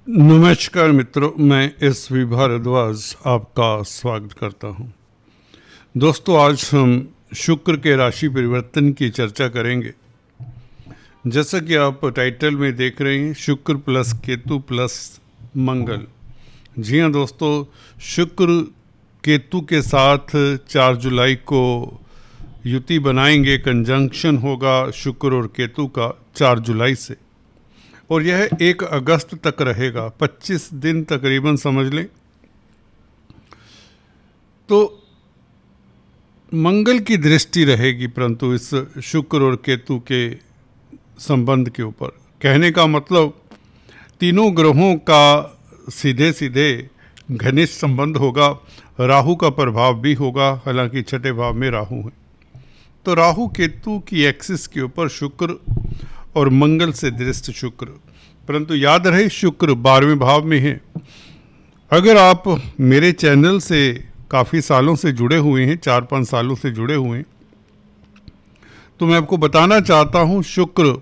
नमस्कार मित्रों, मैं एस.वी. भारद्वाज आपका स्वागत करता हूं। दोस्तों, आज हम शुक्र के राशि परिवर्तन की चर्चा करेंगे। जैसा कि आप टाइटल में देख रहे हैं, शुक्र प्लस केतु प्लस मंगल। जी हाँ दोस्तों, शुक्र केतु के साथ 4 जुलाई को युति बनाएंगे, कंजंक्शन होगा शुक्र और केतु का 4 जुलाई से, और यह 1 अगस्त तक रहेगा, 25 दिन तकरीबन समझ लें। तो मंगल की दृष्टि रहेगी, परंतु इस शुक्र और केतु के संबंध के ऊपर। कहने का मतलब तीनों ग्रहों का सीधे सीधे घनिष्ठ संबंध होगा। राहु का प्रभाव भी होगा, हालांकि छठे भाव में राहु है। तो राहु केतु की एक्सिस के ऊपर शुक्र और मंगल से दृष्ट शुक्र, परंतु याद रहे शुक्र 12वें भाव में है। अगर आप मेरे चैनल से काफ़ी सालों से जुड़े हुए हैं, 4-5 सालों से जुड़े हुए हैं, तो मैं आपको बताना चाहता हूं, शुक्र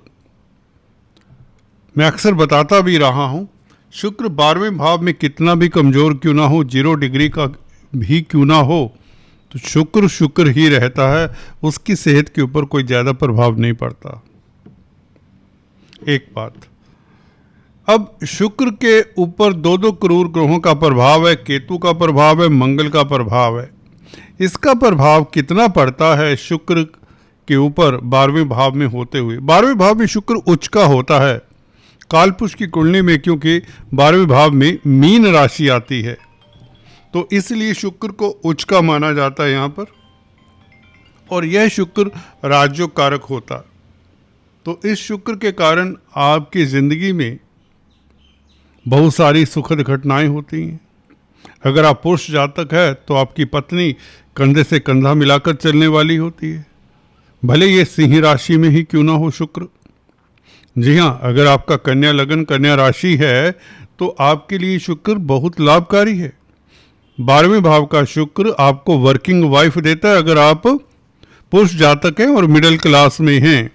मैं अक्सर बताता भी रहा हूं, शुक्र 12वें भाव में कितना भी कमज़ोर क्यों ना हो, 0 डिग्री का भी क्यों ना हो, तो शुक्र शुक्र ही रहता है। उसकी सेहत के ऊपर कोई ज़्यादा प्रभाव नहीं पड़ता। एक बात। अब शुक्र के ऊपर 2-2 क्रूर ग्रहों का प्रभाव है, केतु का प्रभाव है, मंगल का प्रभाव है। इसका प्रभाव कितना पड़ता है शुक्र के ऊपर 12वें भाव में होते हुए? 12वें भाव में शुक्र उच्च का होता है कालपुरुष की कुंडली में, क्योंकि 12वें भाव में मीन राशि आती है, तो इसलिए शुक्र को उच्च का माना जाता है यहाँ पर, और यह शुक्र राजयोग कारक होता है। तो इस शुक्र के कारण आपकी ज़िंदगी में बहुत सारी सुखद घटनाएं होती हैं। अगर आप पुरुष जातक है तो आपकी पत्नी कंधे से कंधा मिलाकर चलने वाली होती है, भले ये सिंह राशि में ही क्यों ना हो शुक्र। जी हाँ, अगर आपका कन्या लगन, कन्या राशि है, तो आपके लिए शुक्र बहुत लाभकारी है। 12वें भाव का शुक्र आपको वर्किंग वाइफ देता है, अगर आप पुरुष जातक हैं और मिडिल क्लास में हैं।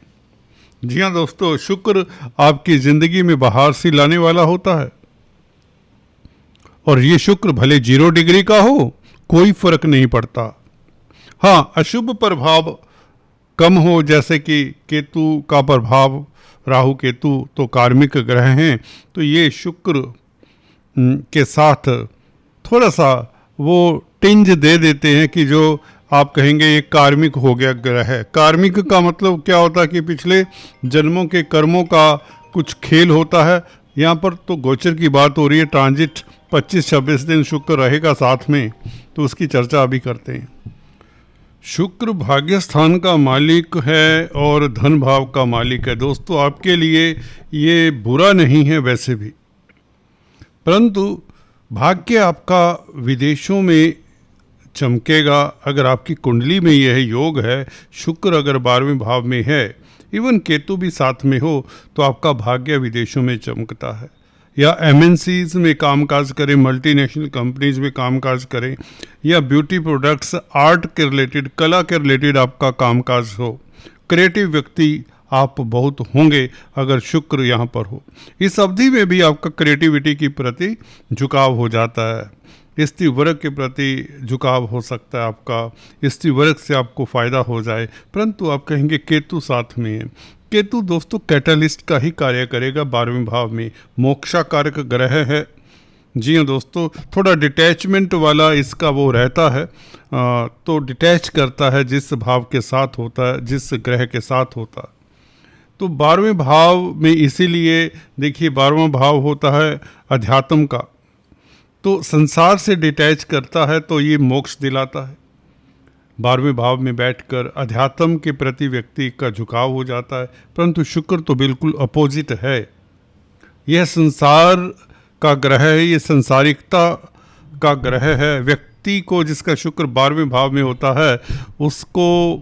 जी हाँ दोस्तों, शुक्र आपकी ज़िंदगी में बहार सी लाने वाला होता है, और ये शुक्र भले 0 डिग्री का हो, कोई फर्क नहीं पड़ता। हाँ, अशुभ प्रभाव कम हो, जैसे कि केतु का प्रभाव, राहु केतु तो कार्मिक ग्रह हैं, तो ये शुक्र के साथ थोड़ा सा वो टिंज दे देते हैं कि जो आप कहेंगे ये कार्मिक हो गया ग्रह है। कार्मिक का मतलब क्या होता है कि पिछले जन्मों के कर्मों का कुछ खेल होता है। यहाँ पर तो गोचर की बात हो रही है, ट्रांजिट 25-26 दिन शुक्र रहेगा साथ में, तो उसकी चर्चा अभी करते हैं। शुक्र भाग्य स्थान का मालिक है और धन भाव का मालिक है। दोस्तों, आपके लिए ये बुरा नहीं है वैसे भी, परंतु भाग्य आपका विदेशों में चमकेगा अगर आपकी कुंडली में यह योग है। शुक्र अगर 12वें भाव में है, इवन केतु भी साथ में हो, तो आपका भाग्य विदेशों में चमकता है। या एमएनसीज में कामकाज करें, मल्टीनेशनल कंपनीज में कामकाज करें, या ब्यूटी प्रोडक्ट्स, आर्ट के रिलेटेड, कला के रिलेटेड आपका कामकाज हो, क्रिएटिव व्यक्ति आप बहुत होंगे अगर शुक्र यहाँ पर हो। इस अवधि में भी आपका क्रिएटिविटी के प्रति झुकाव हो जाता है। स्त्री वर्ग के प्रति झुकाव हो सकता है आपका, स्त्री वर्ग से आपको फ़ायदा हो जाए, परंतु आप कहेंगे केतु साथ में है। केतु दोस्तों कैटलिस्ट का ही कार्य करेगा 12वें भाव में, मोक्षाकारक ग्रह है। जी हाँ दोस्तों, थोड़ा डिटैचमेंट वाला इसका वो रहता है, तो डिटैच करता है जिस भाव के साथ होता है, जिस ग्रह के साथ होता है। तो 12वें भाव में इसीलिए देखिए, 12वां भाव होता है अध्यात्म का, तो संसार से डिटैच करता है, तो ये मोक्ष दिलाता है। 12वें भाव में बैठकर अध्यात्म के प्रति व्यक्ति का झुकाव हो जाता है, परंतु शुक्र तो बिल्कुल अपोजिट है। यह संसार का ग्रह है, ये संसारिकता का ग्रह है। व्यक्ति को, जिसका शुक्र 12वें भाव में होता है, उसको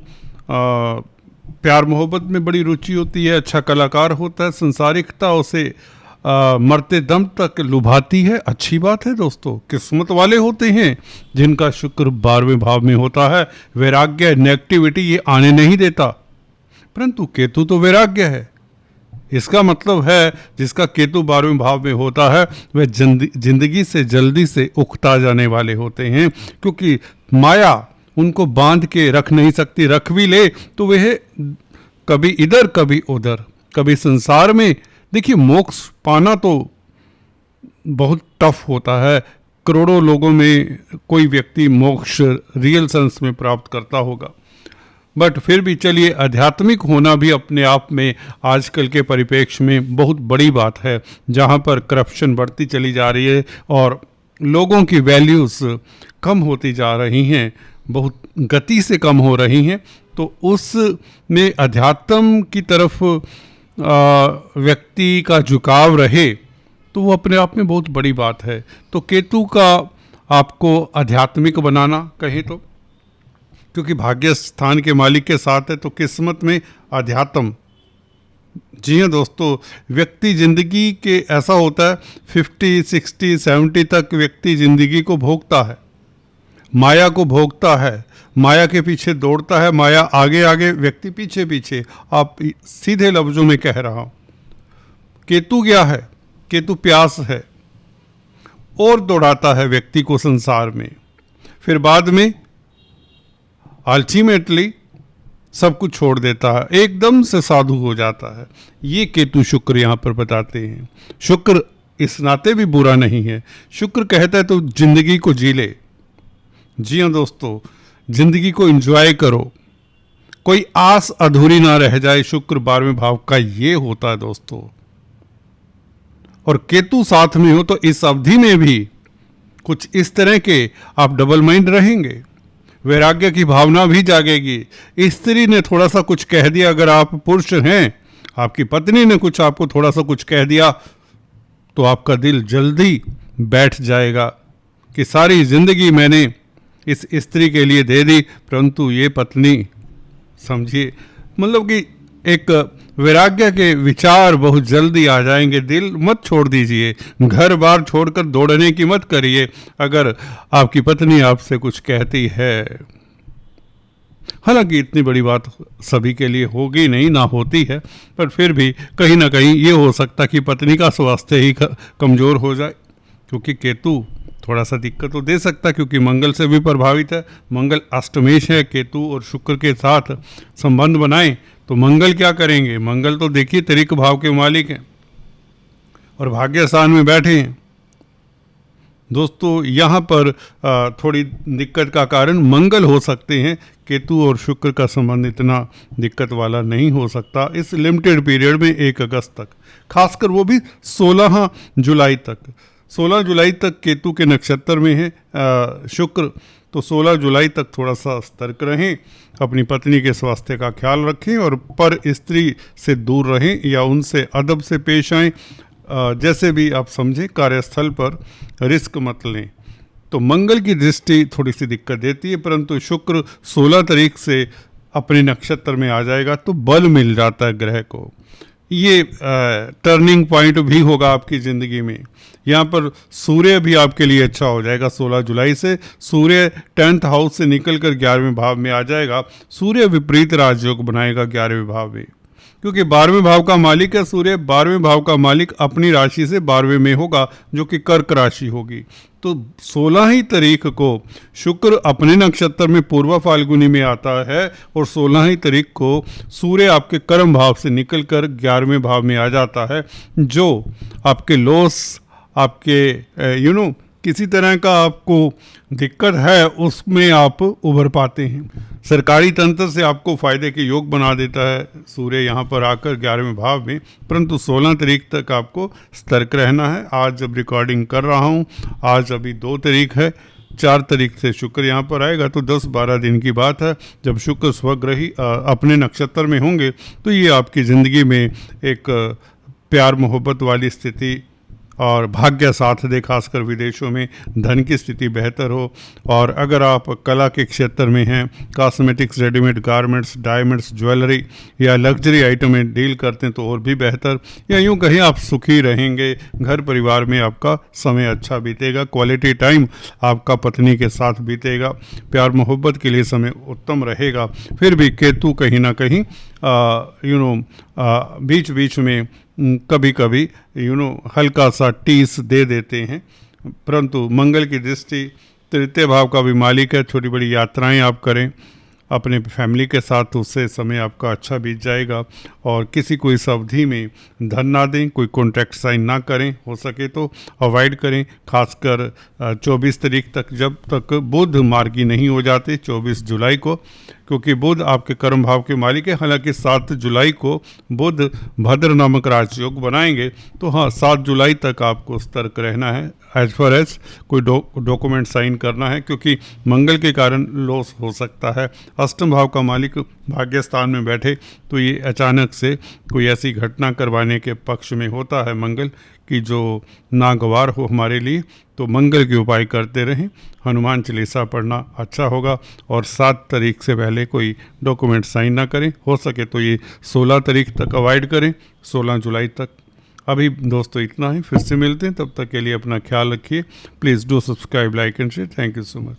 प्यार मोहब्बत में बड़ी रुचि होती है, अच्छा कलाकार होता है, संसारिकता उसे मरते दम तक लुभाती है। अच्छी बात है दोस्तों, किस्मत वाले होते हैं जिनका शुक्र 12वें भाव में होता है। वैराग्य, नेगेटिविटी ये आने नहीं देता, परंतु केतु तो वैराग्य है, इसका मतलब है जिसका केतु 12वें भाव में होता है वह जिंदगी से जल्दी से उकता जाने वाले होते हैं, क्योंकि माया उनको बांध के रख नहीं सकती, रख भी ले तो वह कभी इधर कभी उधर, कभी संसार में। देखिए, मोक्ष पाना तो बहुत टफ होता है, करोड़ों लोगों में कोई व्यक्ति मोक्ष रियल सेंस में प्राप्त करता होगा, बट फिर भी चलिए, आध्यात्मिक होना भी अपने आप में आजकल के परिप्रेक्ष्य में बहुत बड़ी बात है, जहाँ पर करप्शन बढ़ती चली जा रही है और लोगों की वैल्यूज़ कम होती जा रही हैं, बहुत गति से कम हो रही हैं। तो उस में अध्यात्म की तरफ व्यक्ति का झुकाव रहे तो वो अपने आप में बहुत बड़ी बात है। तो केतु का आपको आध्यात्मिक बनाना कहें तो, क्योंकि भाग्य स्थान के मालिक के साथ है, तो किस्मत में अध्यात्म। जी हाँ दोस्तों, व्यक्ति ज़िंदगी के ऐसा होता है 50, 60, 70 तक व्यक्ति ज़िंदगी को भोगता है, माया को भोगता है, माया के पीछे दौड़ता है, माया आगे आगे, व्यक्ति पीछे पीछे। आप सीधे लफ्ज़ों में कह रहा हूँ। केतु क्या है? केतु प्यास है और दौड़ाता है व्यक्ति को संसार में, फिर बाद में अल्टीमेटली सब कुछ छोड़ देता है, एकदम से साधु हो जाता है। ये केतु शुक्र यहाँ पर बताते हैं। शुक्र इस नाते भी बुरा नहीं है, शुक्र कहता है तो जिंदगी को जी ले। जी हाँ दोस्तों, जिंदगी को एंजॉय करो, कोई आस अधूरी ना रह जाए। शुक्र 12वें भाव का ये होता है दोस्तों, और केतु साथ में हो तो इस अवधि में भी कुछ इस तरह के आप डबल माइंड रहेंगे, वैराग्य की भावना भी जागेगी। स्त्री ने थोड़ा सा कुछ कह दिया, अगर आप पुरुष हैं, आपकी पत्नी ने कुछ आपको थोड़ा सा कुछ कह दिया, तो आपका दिल जल्दी बैठ जाएगा कि सारी जिंदगी मैंने इस स्त्री के लिए दे दी, परंतु ये पत्नी, समझिए, मतलब कि एक वैराग्य के विचार बहुत जल्दी आ जाएंगे। दिल मत छोड़ दीजिए, घर बार छोड़कर दौड़ने की मत करिए अगर आपकी पत्नी आपसे कुछ कहती है। हालांकि इतनी बड़ी बात सभी के लिए होगी नहीं, ना होती है, पर फिर भी कहीं ना कहीं ये हो सकता कि पत्नी का स्वास्थ्य ही कमज़ोर हो जाए, क्योंकि केतु थोड़ा सा दिक्कत तो दे सकता, क्योंकि मंगल से भी प्रभावित है। मंगल अष्टमेश है, केतु और शुक्र के साथ संबंध बनाएं तो मंगल क्या करेंगे? मंगल तो देखिए तरीक भाव के मालिक हैं और भाग्य स्थान में बैठे हैं। दोस्तों, यहाँ पर थोड़ी दिक्कत का कारण मंगल हो सकते हैं, केतु और शुक्र का संबंध इतना दिक्कत वाला नहीं हो सकता इस लिमिटेड पीरियड में 1 अगस्त तक, खासकर वो भी 16 जुलाई तक। 16 जुलाई तक केतु के नक्षत्र में है शुक्र, तो 16 जुलाई तक थोड़ा सा सतर्क रहें, अपनी पत्नी के स्वास्थ्य का ख्याल रखें और पर स्त्री से दूर रहें या उनसे अदब से पेश आएँ। जैसे भी आप समझें, कार्यस्थल पर रिस्क मत लें। तो मंगल की दृष्टि थोड़ी सी दिक्कत देती है, परंतु शुक्र 16 तारीख से अपने नक्षत्र में आ जाएगा तो बल मिल जाता है ग्रह को। ये टर्निंग पॉइंट भी होगा आपकी ज़िंदगी में। यहाँ पर सूर्य भी आपके लिए अच्छा हो जाएगा। 16 जुलाई से सूर्य 10th हाउस से निकलकर 11वें भाव में आ जाएगा। सूर्य विपरीत राजयोग बनाएगा 11वें भाव में, क्योंकि 12वें भाव का मालिक है सूर्य। 12वें भाव का मालिक अपनी राशि से 12वें में होगा, जो कि कर्क राशि होगी। तो 16 ही तारीख को शुक्र अपने नक्षत्र में पूर्वा फाल्गुनी में आता है और 16 ही तारीख को सूर्य आपके कर्म भाव से निकलकर 11वें भाव में आ जाता है, जो आपके लॉस, आपके किसी तरह का आपको दिक्कत है उसमें आप उभर पाते हैं। सरकारी तंत्र से आपको फ़ायदे के योग बना देता है सूर्य यहाँ पर आकर 11वें भाव में, परंतु 16 तारीख तक आपको सतर्क रहना है। आज जब रिकॉर्डिंग कर रहा हूँ, आज अभी 2 तारीख है, 4 तारीख से शुक्र यहाँ पर आएगा, तो 10-12 दिन की बात है। जब शुक्र स्वग्रही अपने नक्षत्र में होंगे तो ये आपकी ज़िंदगी में एक प्यार मोहब्बत वाली स्थिति और भाग्य साथ दे, खासकर विदेशों में धन की स्थिति बेहतर हो। और अगर आप कला के क्षेत्र में हैं, cosmetics, readymade garments, diamonds, jewellery या लग्जरी आइटम में डील करते हैं तो और भी बेहतर, या यूँ कहीं आप सुखी रहेंगे। घर परिवार में आपका समय अच्छा बीतेगा, क्वालिटी टाइम आपका पत्नी के साथ बीतेगा, प्यार मोहब्बत के लिए समय उत्तम रहेगा। फिर भी केतु कहीं ना कहीं बीच बीच में कभी कभी हल्का सा टीस दे देते हैं। परंतु मंगल की दृष्टि तृतीय भाव का भी मालिक है। छोटी बड़ी यात्राएं आप करें अपने फैमिली के साथ, तो उससे समय आपका अच्छा बीत जाएगा। और किसी को इस अवधि में धन ना दें, कोई कॉन्ट्रैक्ट साइन ना करें, हो सके तो अवॉइड करें। खासकर 24 तारीख तक, जब तक बुध मार्गी नहीं हो जाते 24 जुलाई को, क्योंकि बुध आपके कर्म भाव के मालिक है। हालांकि 7 जुलाई को बुध भद्र नामक राजयोग बनाएंगे, तो हाँ 7 जुलाई तक आपको सतर्क रहना है एज फार एज कोई डॉक्यूमेंट साइन करना है, क्योंकि मंगल के कारण लॉस हो सकता है। अष्टम भाव का मालिक भाग्य स्थान में बैठे तो ये अचानक से कोई ऐसी घटना करवाने के पक्ष में होता है मंगल, कि जो नागवार हो हमारे लिए। तो मंगल के उपाय करते रहें, हनुमान चालीसा पढ़ना अच्छा होगा। और 7 तारीख से पहले कोई डॉक्यूमेंट साइन ना करें, हो सके तो ये 16 तारीख तक अवॉइड करें, 16 जुलाई तक। अभी दोस्तों इतना ही, फिर से मिलते हैं, तब तक के लिए अपना ख्याल रखिए। Please do subscribe, like and share. Thank you so much.